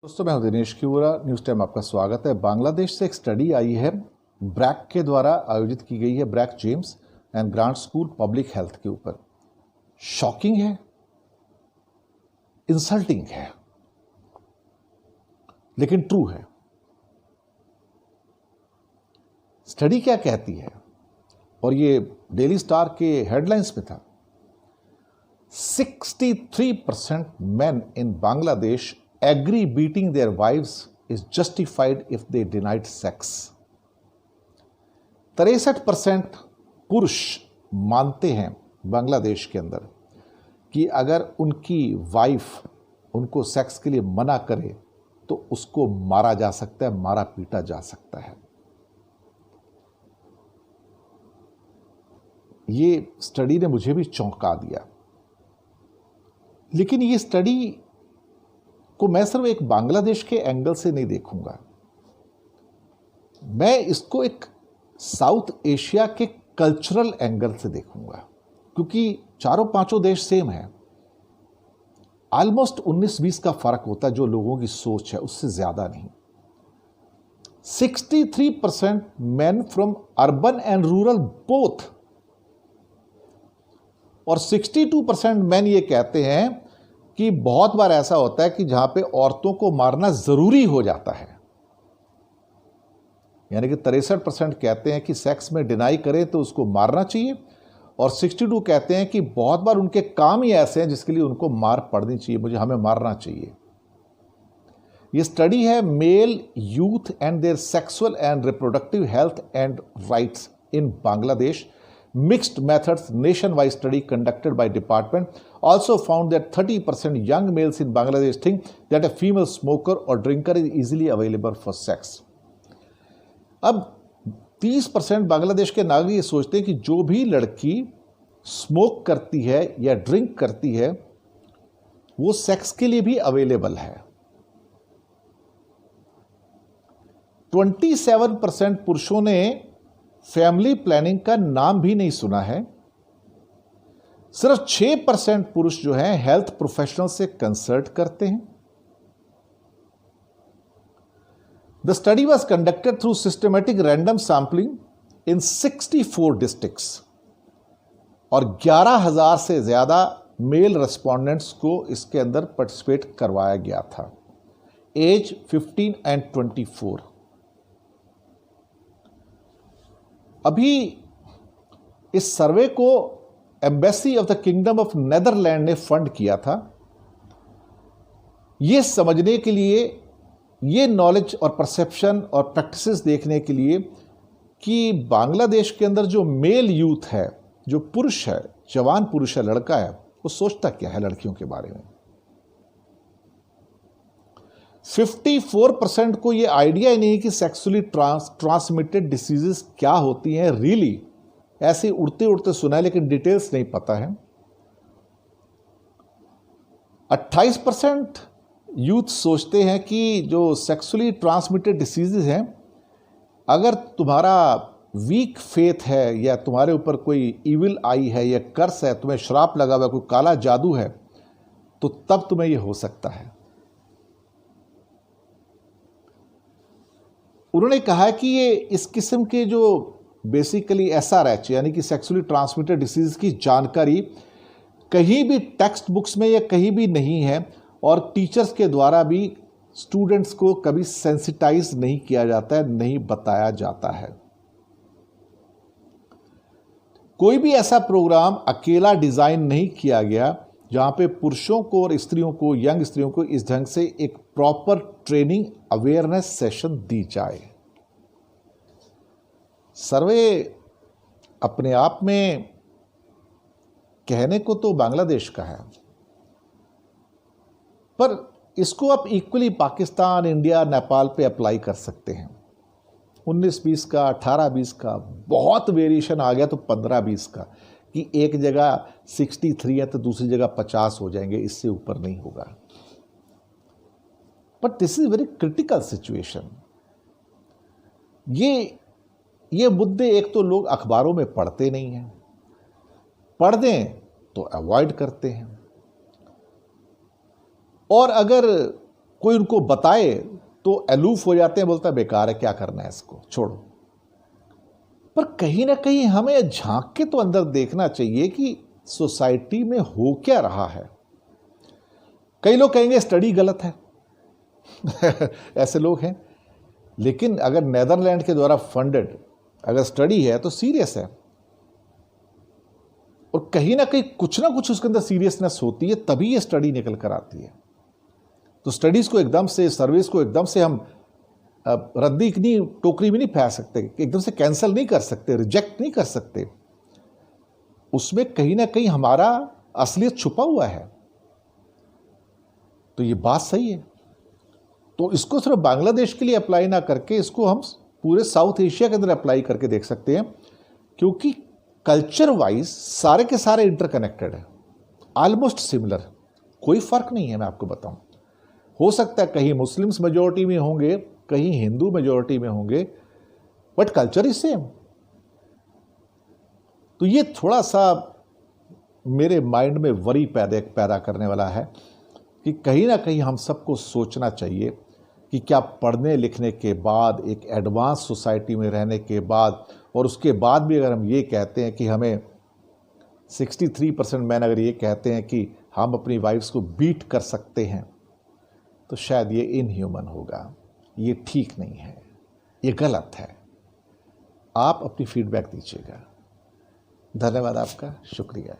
दोस्तों मैं हूं दिनेश किवरा। न्यूज़ टाइम आपका स्वागत है। बांग्लादेश से एक स्टडी आई है, ब्रैक के द्वारा आयोजित की गई है, BRAC James and Grant school public health के ऊपर। शॉकिंग है, इंसल्टिंग है, लेकिन ट्रू है। स्टडी क्या कहती है, और ये डेली स्टार के हेडलाइंस में था। 63% men in Bangladesh agree beating their wives is justified if they denied sex. 63% पुरुष मानते हैं बांग्लादेश के अंदर कि अगर उनकी वाइफ उनको सेक्स के लिए मना करे तो उसको मारा जा सकता है, मारा पीटा जा सकता है। ये स्टडी ने मुझे भी चौंका दिया। लेकिन ये स्टडी को मैं सिर्फ एक बांग्लादेश के एंगल से नहीं देखूंगा, मैं इसको एक साउथ एशिया के कल्चरल एंगल से देखूंगा, क्योंकि चारों पांचों देश सेम है। ऑलमोस्ट 19-20 का फर्क होता है जो लोगों की सोच है, उससे ज्यादा नहीं। 63% men from urban and rural both, और 62% men ये कहते हैं कि बहुत बार ऐसा होता है कि जहां पे औरतों को मारना जरूरी हो जाता है। यानी कि 63% कहते हैं कि सेक्स में डिनाई करें तो उसको मारना चाहिए, और 62 कहते हैं कि बहुत बार उनके काम ही ऐसे हैं जिसके लिए उनको मार पड़नी चाहिए, हमें मारना चाहिए। ये स्टडी है male youth and their sexual and reproductive health and rights in Bangladesh, mixed methods nationwide study conducted by department also found that 30% young males in Bangladesh think that a female smoker or drinker is easily available for sex. अब 30% बांग्लादेश के नागरिक ये सोचते हैं कि जो भी लड़की स्मोक करती है या ड्रिंक करती है वो सेक्स के लिए भी अवेलेबल है। 27% पुरुषों ने फैमिली प्लानिंग का नाम भी नहीं सुना है। सिर्फ 6% पुरुष जो हैं हेल्थ प्रोफेशनल से कंसल्ट करते हैं। The study was conducted through systematic random sampling in 64 districts, और 11,000 से ज्यादा मेल रेस्पोंडेंट्स को इसके अंदर पार्टिसिपेट करवाया गया था, एज 15 एंड 24। अभी इस सर्वे को embassy of the kingdom of Netherland ने फंड किया था, यह समझने के लिए, ये नॉलेज और परसेप्शन और प्रैक्टिसेस देखने के लिए कि बांग्लादेश के अंदर जो मेल यूथ है, जो पुरुष है, जवान पुरुष है, लड़का है, वो सोचता क्या है लड़कियों के बारे में। 54% को ये आइडिया ही नहीं कि सेक्सुअली ट्रांसमिटेड डिसीजेस क्या होती हैं रियली, ऐसे उड़ते उड़ते सुना है लेकिन डिटेल्स नहीं पता है। 28% यूथ सोचते हैं कि जो सेक्सुअली ट्रांसमिटेड डिसीजेस हैं, अगर तुम्हारा वीक फेथ है या तुम्हारे ऊपर कोई इविल आई है या कर्स है, तुम्हें श्राप लगा हुआ, कोई काला जादू है, तो तब तुम्हें यह हो सकता है। उन्होंने कहा कि ये इस किस्म के जो बेसिकली SRH यानी कि सेक्सुअली ट्रांसमिटेड डिसीज की जानकारी कहीं भी टेक्स्ट बुक्स में या कहीं भी नहीं है, और टीचर्स के द्वारा भी स्टूडेंट्स को कभी सेंसिटाइज नहीं किया जाता है, नहीं बताया जाता है। कोई भी ऐसा प्रोग्राम अकेला डिजाइन नहीं किया गया जहां पे पुरुषों को और स्त्रियों को, यंग स्त्रियों को इस ढंग से एक प्रॉपर ट्रेनिंग अवेयरनेस सेशन दी जाए। सर्वे अपने आप में कहने को तो बांग्लादेश का है, पर इसको आप इक्वली पाकिस्तान, इंडिया, नेपाल पे अप्लाई कर सकते हैं। 19-20 का, 18-20 का, बहुत वेरिएशन आ गया तो 15-20 का, कि एक जगह 63 है तो दूसरी जगह 50 हो जाएंगे, इससे ऊपर नहीं होगा। But this is very critical situation. ये मुद्दे एक तो लोग अखबारों में पढ़ते नहीं हैं, पढ़ दें तो अवॉइड करते हैं, और अगर कोई उनको बताए तो अलूफ हो जाते हैं, बोलता है बेकार है, क्या करना है इसको, छोड़ो। पर कहीं ना कहीं हमें झांक के तो अंदर देखना चाहिए कि सोसाइटी में हो क्या रहा है। कई लोग कहेंगे स्टडी गलत है ऐसे लोग हैं, लेकिन अगर नेदरलैंड के द्वारा फंडेड अगर स्टडी है तो सीरियस है, और कहीं ना कहीं कुछ ना कुछ उसके अंदर सीरियसनेस होती है, तभी ये स्टडी निकल कर आती है। तो स्टडीज को एकदम से, सर्विस को एकदम से हम रद्दी की टोकरी में नहीं फेंक सकते, एकदम से कैंसिल नहीं कर सकते, रिजेक्ट नहीं कर सकते। उसमें कहीं ना कहीं हमारा असलियत छुपा हुआ है। तो ये बात सही है। तो इसको सिर्फ बांग्लादेश के लिए अप्लाई ना करके इसको हम पूरे साउथ एशिया के अंदर अप्लाई करके देख सकते हैं, क्योंकि कल्चर वाइज सारे के सारे इंटरकनेक्टेड है, ऑलमोस्ट सिमिलर, कोई फर्क नहीं है। मैं आपको बताऊं, हो सकता है कहीं मुस्लिम्स मेजोरिटी में होंगे, कहीं हिंदू मेजोरिटी में होंगे, बट कल्चर इज सेम। तो ये थोड़ा सा मेरे माइंड में वरी पैदा करने वाला है कि कहीं ना कहीं हम सबको सोचना चाहिए कि क्या पढ़ने लिखने के बाद, एक एडवांस सोसाइटी में रहने के बाद, और उसके बाद भी अगर हम ये कहते हैं कि हमें 63% मैन अगर ये कहते हैं कि हम अपनी वाइफ्स को बीट कर सकते हैं, तो शायद ये इनह्यूमन होगा, ये ठीक नहीं है, ये गलत है। आप अपनी फीडबैक दीजिएगा। धन्यवाद आपका, शुक्रिया।